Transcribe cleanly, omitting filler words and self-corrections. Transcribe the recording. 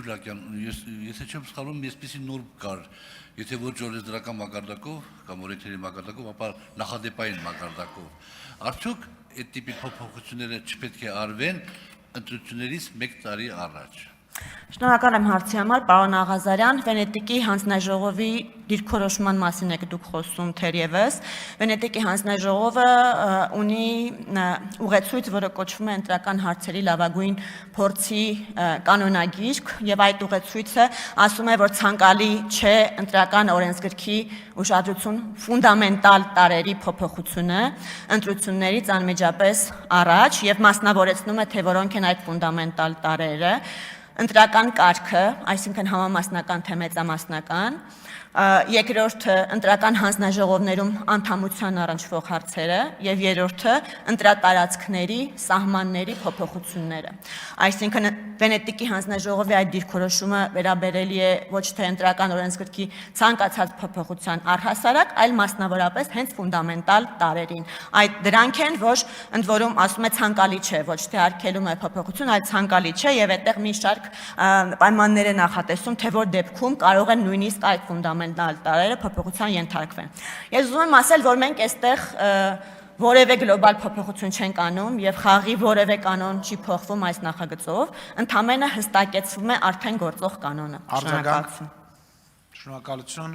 Շուլակյան, ես չեմ սխալվում, այսպիսի նորմ կար, եթե ոչ օրենսդրական մակարդակով կամ օրենքների մակարդակով, ապա նախադեպային մակարդակով։ Արդյոք այդ տիպի փոփոխությունները չպետք է արվեն ընտրություններից 1 տարի առաջ։ Շնորհակալ եմ հարցի համար, պարոն Աղազարյան, Վենետիկի հանձնաժողովի դիրքորոշման մասին եք դուք խոսում թերևս։ Վենետիկի հանձնաժողովը ունի ուղեցույց, որը կոչվում է ընտրական հարցերի լավագույն փորձի կանոնագիրք, եւ այդ ուղեցույցը ասում է, որ ցանկալի չէ ընտրական օրենսգրքի ուշադրություն ֆունդամենտալ տարերի փոփոխությունը ընտրություններից անմիջապես առաջ եւ մասնավորեցնում է, թե որոնք են այդ ֆունդամենտալ տարերը։ Ընտրական կարգը, այսինքն համամասնական թե մեծամասնական, երկրորդը ընտրական հանձնաժողովներում անդամության առնչվող հարցերը եւ երրորդը ընտրատարածքների սահմանների փոփոխությունները։ Այսինքն Վենետիկի հանձնաժողովի այդ դիրքորոշումը վերաբերելի է ոչ թե ընտրական օրենսգրքի ցանկացած փոփոխության առհասարակ, այլ մասնավորապես հենց ֆունդամենտալ տարերին։ Այդ դրանք են, որ ընդ որում ասում է ցանկալի չէ, ոչ թե արգելում է փոփոխություն, այլ ցանկալի չէ եւ այդտեղ մի շարք պայմաններ է նախատեսում, թե որ դեպքում կարող են նույնիսկ այդ ֆունդամենտալ տարերը փոփոխության ենթարկվեն։ Ես ուզում եմ ասել, որ մենք այստեղ որևէ գլոբալ փոփոխություն չենք անում եւ խաղի որևէ կանոն չի փոխվում այս նախագծով, ընդհանրապես հստակեցվում է արդեն գործող կանոնը։ Շնորհակալություն։